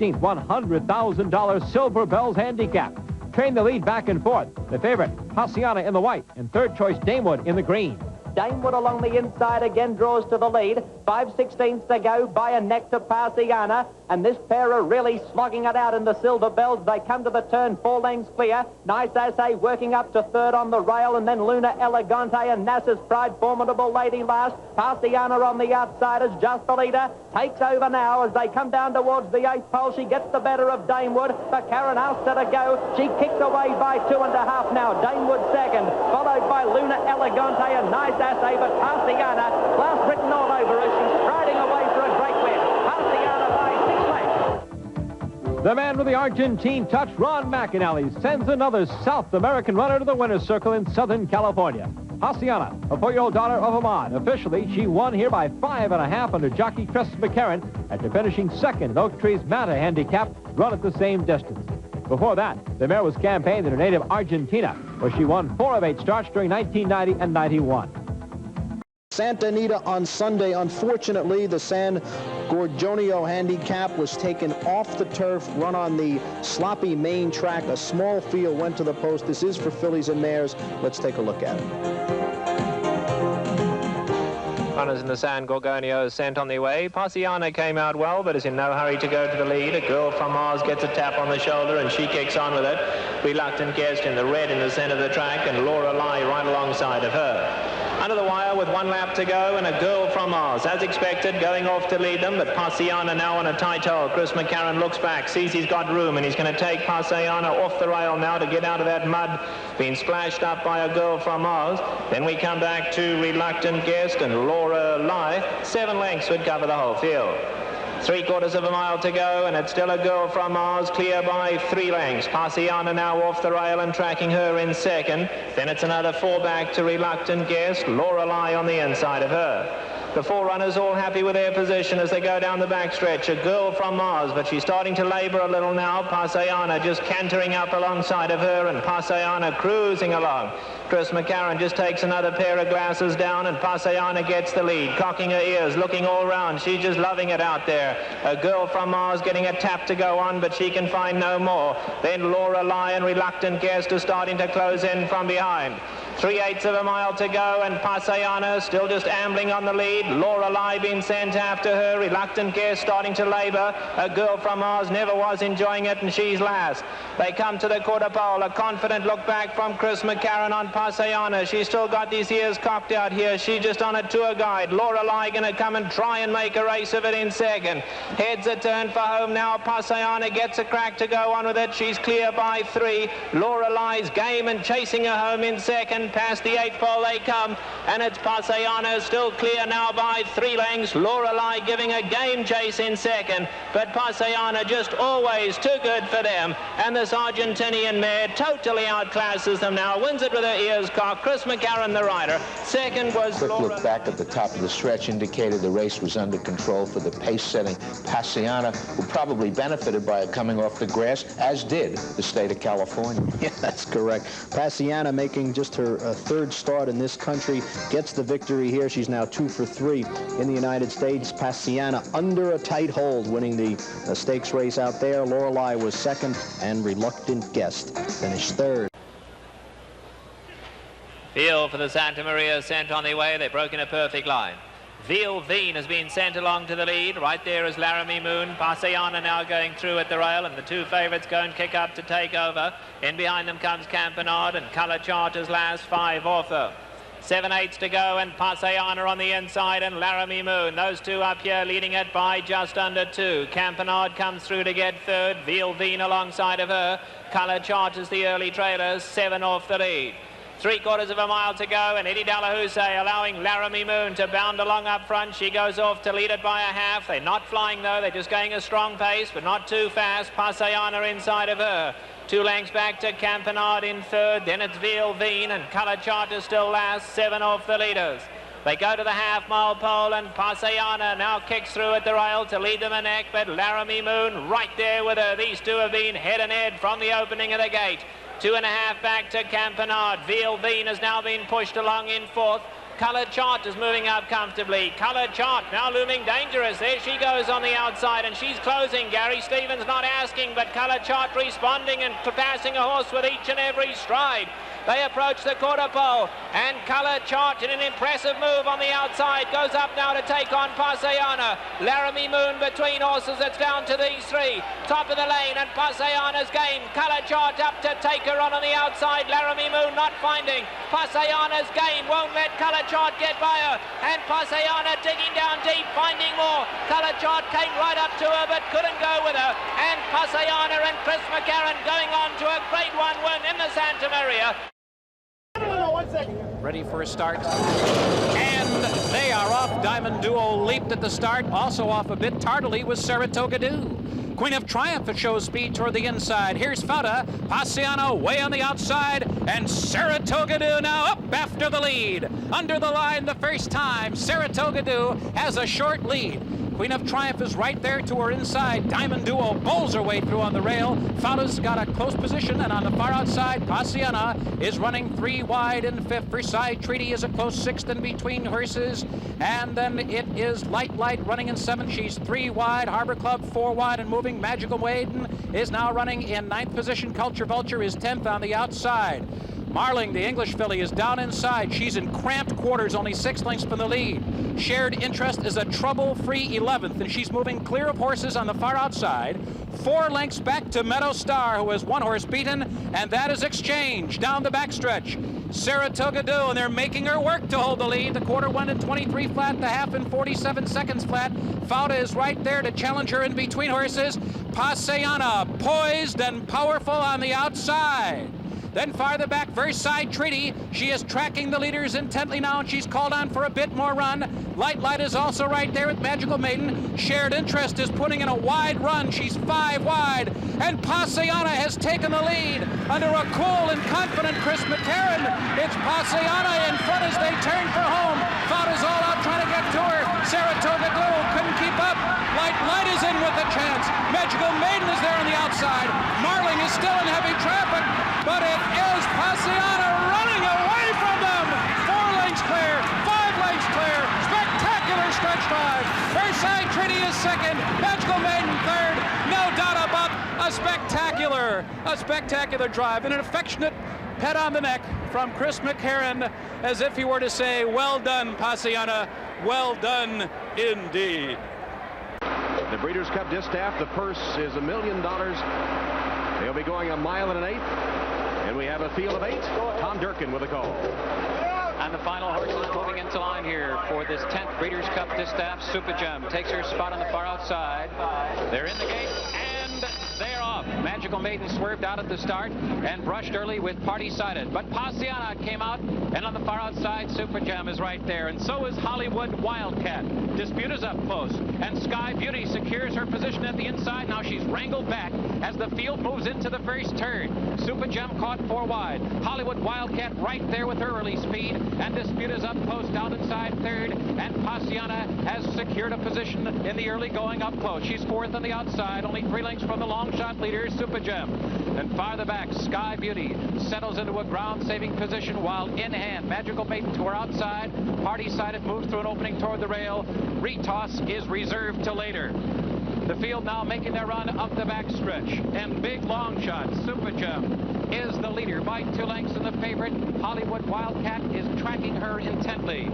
$100,000 Silver Belles Handicap. Train the lead back and forth. The favorite, Paseana in the white, and third choice, Damewood in the green. Damewood along the inside again draws to the lead. 5/16 to go by a neck to Paseana. And this pair are really slogging it out in the Silver Belles. They come to the turn 4 lengths clear. Nice Assay working up to third on the rail. And then Luna Elegante and Nasser's Pride, formidable lady last. Paseana on the outside is just the leader. Takes over now as they come down towards the 8th pole. She gets the better of Damewood. But Karen asks her to go. She kicks away by 2.5 now. Damewood second, followed by Luna Elegante and Nice Assay. But Paseana, class written all over her. She's striding away for a great win. Paseana by 6 lengths. The man with the Argentine touch, Ron McAnally, sends another South American runner to the winner's circle in Southern California. Paseana, a 4-year-old daughter of Oman. Officially, she won here by 5.5 under jockey Chris McCarron after finishing second in Oak Tree's Maria Handicap, run at the same distance. Before that, the mare was campaigned in her native Argentina, where she won 4 of 8 starts during 1990 and 91. Santa Anita on Sunday. Unfortunately, the San Gorgonio Handicap was taken off the turf, run on the sloppy main track. A small field went to the post. This is for fillies and mares. Let's take a look at it. Runners in the San Gorgonio sent on their way. Paseana came out well, but is in no hurry to go to the lead. A girl from Mars gets a tap on the shoulder, and she kicks on with it. Reluctant Guest in the red in the centre of the track, and Laura Lai right alongside of her. Under the wire with 1 lap to go, and a girl from Mars, as expected, going off to lead them, but Paseana now on a tight hole. Chris McCarron looks back, sees he's got room, and he's going to take Paseana off the rail now to get out of that mud, being splashed up by a girl from Mars. Then we come back to Reluctant Guest and Laura Lai. 7 lengths would cover the whole field. 3/4 of a mile to go, and it's still a girl from Mars, clear by 3 lengths. Paseana now off the rail and tracking her in second. Then it's another 4 back to Reluctant Guest. Laura Lai on the inside of her. The 4 runners all happy with their position as they go down the backstretch. A girl from Mars, but she's starting to labour a little now. Paseana just cantering up alongside of her, and Paseana cruising along. Chris McCarron just takes another pair of glasses down, and Paseana gets the lead, cocking her ears, looking all round. She's just loving it out there. A girl from Mars getting a tap to go on, but she can find no more. Then Laura Lai and Reluctant Guest are starting to close in from behind. 3/8 of a mile to go, and Paseana still just ambling on the lead. Laura Lai being sent after her. Reluctant Guest starting to labour. A girl from Mars never was enjoying it, and she's last. They come to the quarter pole. A confident look back from Chris McCarron on Paseana. She's still got these ears cocked out here. She's just on a tour guide. Laura Lai going to come and try and make a race of it in second. Heads a turn for home now. Paseana gets a crack to go on with it. She's clear by 3. Laura Lai's game and chasing her home in second. Past the 8th pole they come, and it's Paseana still clear now by 3 lengths. Laura Lai giving a game chase in second, but Paseana just always too good for them. And this Argentinian mare totally outclasses them now. Wins it with her ears cocked. Chris McCarron, the rider. Second was Quick Laura. Look back at the top of the stretch indicated the race was under control for the pace-setting Paseana, who probably benefited by it coming off the grass, as did the state of California. Yeah, that's correct. Paseana making just her 3rd start in this country, gets the victory here. She's now 2 for 3 in the United States. Paseana under a tight hold, winning the stakes race out there. Lorelei was 2nd, and Reluctant Guest finished 3rd. Field for the Santa Maria sent on their way. They've broken a perfect line. Veal Veen has been sent along to the lead. Right there is Laramie Moon. Paseana now going through at the rail, and the 2 favourites go and kick up to take over. In behind them comes Campanard, and Colour Charters last 5 off them. 7/8 to go, and Paseana on the inside, and Laramie Moon. Those 2 up here leading it by just under 2. Campanard comes through to get 3rd. Veal Veen alongside of her. Colour Charters the early trailers. 7 off the lead. 3/4 of a mile to go, and Eddie Dalahousie allowing Laramie Moon to bound along up front. She goes off to lead it by a half. They're not flying though, they're just going a strong pace, but not too fast. Paseana inside of her. 2 lengths back to Campanard in 3rd, then it's Veal Veen, and Colour Charter still last. 7 off the leaders. They go to the half-mile pole, and Paseana now kicks through at the rail to lead them a neck, but Laramie Moon right there with her. These 2 have been head and head from the opening of the gate. 2.5 back to Campanard. Veal Veen has now been pushed along in 4th. Coloured Chart is moving up comfortably. Coloured Chart now looming dangerous. There she goes on the outside, and she's closing. Gary Stevens not asking, but Coloured Chart responding and passing a horse with each and every stride. They approach the quarter pole, and Coloured Chart in an impressive move on the outside goes up now to take on Paseana. Laramie Moon between horses. It's down to these three. Top of the lane, and Paseana's game. Coloured Chart up to take her on the outside. Laramie Moon not finding. Paseana's game won't let Coloured Chart get by her, and Paseana digging down deep, finding more. Coloured Chart came right up to her but couldn't go with her, and Paseana and Chris McCarron going on to a Grade 1 win in the Santa Maria. Ready for a start, and they are off. Diamond Duo leaped at the start, also off a bit tardily was Saratoga Do. Queen of Triumph shows speed toward the inside. Here's Fauda, Paseana way on the outside, and Saratoga Do now up after the lead. Under the line the first time, Saratoga Do has a short lead. Queen of Triumph is right there to her inside. Diamond Duo bowls her way through on the rail. Fauda's got a close position, and on the far outside, Paseana is running 3 wide in 5th. Versailles Treaty is a close 6th in between horses. And then it is Light running in 7th. She's 3 wide. Harbor Club 4 wide and moving. Magical Maiden is now running in 9th position. Culture Vulture is 10th on the outside. Marling, the English filly, is down inside. She's in cramped quarters, only 6 lengths from the lead. Shared Interest is a trouble-free 11th, and she's moving clear of horses on the far outside. 4 lengths back to Meadow Star, who has 1 horse beaten, and that is Exchange down the backstretch. Saratoga Do, and they're making her work to hold the lead. The quarter went in 23 flat, the half in 47 seconds flat. Fauda is right there to challenge her in between horses. Paseana poised and powerful on the outside. Then farther back, Versailles Treaty. She is tracking the leaders intently now, and she's called on for a bit more run. Light is also right there with Magical Maiden. Shared Interest is putting in a wide run. She's 5 wide, and Paseana has taken the lead under a cool and confident Chris McCarron. It's Paseana in front as they turn for home. Fauda's all out trying to get to her. Saratoga Do couldn't keep up. Light is in with a chance. Magical Maiden is there on the outside. Marling is still in heavy traffic, but it is Paseana running away from them. 4 lengths clear, 5 lengths clear. Spectacular stretch drive. Versailles Treaty is second. Magical Maiden third. No doubt about a spectacular drive, and an affectionate pat on the neck from Chris McCarron, as if he were to say, "Well done, Paseana. Well done indeed." The Breeders' Cup Distaff, the purse is $1 million. They'll be going 1 mile and an eighth. And we have a field of 8. Tom Durkin with a call. And the final horse is moving into line here for this 10th Breeders' Cup Distaff. Super Gem takes her spot on the far outside. They're in the gate, and they're off. Magical Maiden swerved out at the start and brushed early with Party Sided. But Paseana came out, and on the far outside, Super Gem is right there. And so is Hollywood Wildcat. Dispute is up close, and Sky Beauty secures her position at the inside. Now she's wrangled back as the field moves into the first turn. Super Gem caught 4 wide. Hollywood Wildcat right there with her early speed, and Dispute is up close down inside third, and Paseana has secured a position in the early going up close. She's 4th on the outside, only 3 lengths from the long shot leader, Super Gem. And farther back, Sky Beauty settles into a ground-saving position, while in hand, Magical Maiden to her outside. Party Sided moves through an opening toward the rail. Retoss is reserved till later. The field now making their run up the backstretch, and big long shot, Super Gem is the leader by 2 lengths, and the favorite, Hollywood Wildcat, is tracking her intently.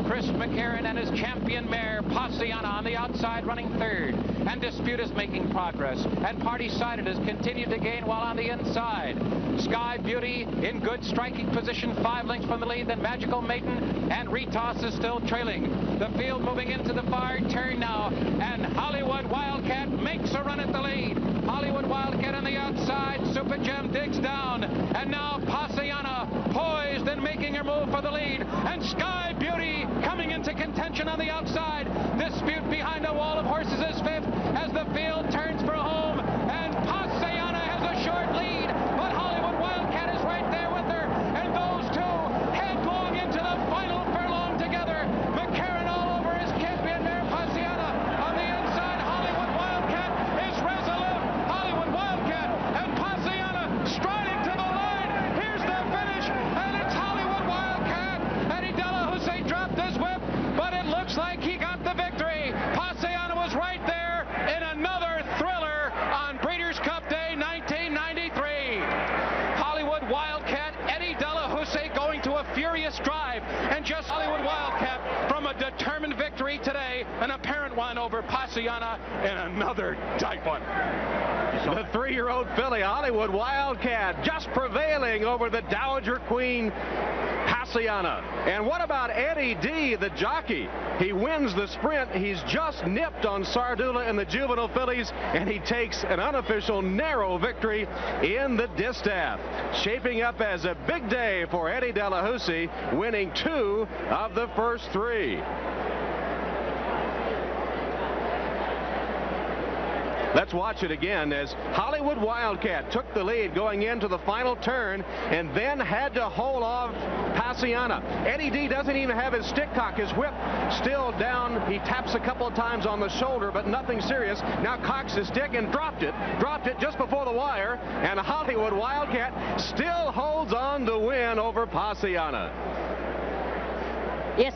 Chris McCarron and his champion mare, Paseana, on the outside running third, and Dispute is making progress, and Party Sided has continued to gain while on the inside. Sky Beauty in good striking position, 5 lengths from the lead, then Magical Maiden, and Retoss is still trailing. The field moving into the far turn now, and Hollywood Wildcat makes a run at the lead. Hollywood Wildcat on the outside, Super Gem digs down, and now Paseana poised and making her move for the lead, and Sky Beauty coming into contention on the outside. Dispute behind a wall of horses is 5th as the field turns for home, and Paseana has a short lead, but Hollywood Wildcat is right there with her, and those two headlong into the final furlong together. McCarron all over his champion mare, Paseana. On the inside, Hollywood Wildcat is resolute. Hollywood Wildcat and Paseana striding to the line. Here's the finish, and it's Hollywood Wildcat and Idella Jose determined victory today, an apparent one over Paseana, and another tight one. The 3-year-old filly, Hollywood Wildcat, just prevailing over the Dowager Queen, Paseana. And what about Eddie D, the jockey? He wins the sprint. He's just nipped on Sardula and the juvenile fillies, and he takes an unofficial narrow victory in the Distaff. Shaping up as a big day for Eddie Delahousie, winning 2 of the first 3. Let's watch it again as Hollywood Wildcat took the lead going into the final turn and then had to hold off Paseana. Eddie D doesn't even have his stick cock, his whip still down. He taps a couple of times on the shoulder, but nothing serious. Now cocks his stick and dropped it just before the wire, and Hollywood Wildcat still holds on to win over Paseana. Yes.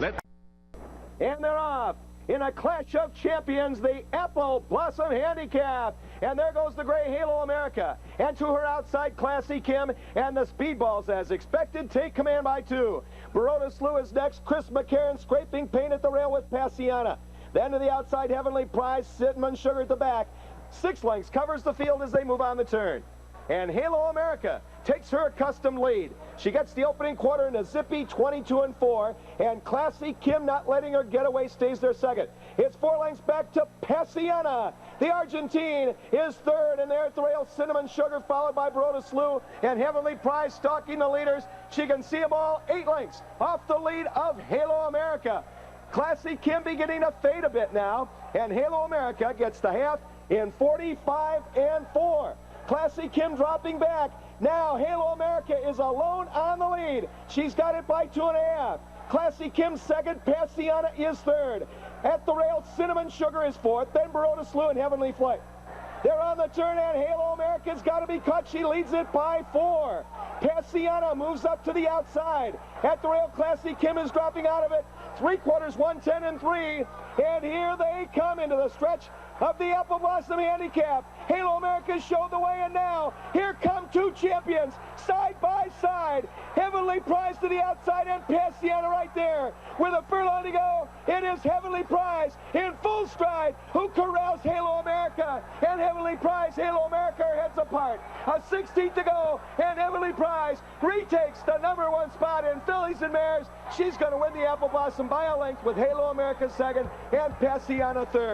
And they're off. In a clash of champions, the Apple Blossom Handicap. And there goes the gray Halo America. And to her outside, Classy Kim. And the Speedballs, as expected, take command by 2. Baroda Slew is next. Chris McCarron scraping paint at the rail with Paseana. Then to the outside, Heavenly Prize, Cinnamon Sugar at the back. 6 lengths covers the field as they move on the turn. And Halo America takes her accustomed lead. She gets the opening quarter in a zippy 22-4, and Classy Kim, not letting her get away, stays there second. It's 4 lengths back to Paseana. The Argentine is third, and there at the rail, Cinnamon Sugar, followed by Baroda Slew, and Heavenly Prize stalking the leaders. She can see them all 8 lengths off the lead of Halo America. Classy Kim beginning to fade a bit now, and Halo America gets the half in 45-4. Classy Kim dropping back. Now Halo America is alone on the lead. She's got it by 2.5. Classy Kim second. Paseana is third. At the rail, Cinnamon Sugar is fourth. Then Baroda Slew and Heavenly Flight. They're on the turn, and Halo America's got to be cut. She leads it by 4. Paseana moves up to the outside. At the rail, Classy Kim is dropping out of it. 3/4, 110-3. And here they come into the stretch of the Apple Blossom Handicap. Halo America showed the way, and now here come 2 champions side by side. Heavenly Prize to the outside, and Paseana right there. With a furlong to go, it is Heavenly Prize in full stride who corrals Halo America. And Heavenly Prize, Halo America are heads apart. A 16th to go, and Heavenly Prize retakes the #1 spot in fillies and mares. She's going to win the Apple Blossom by a length with Halo America second and Paseana third.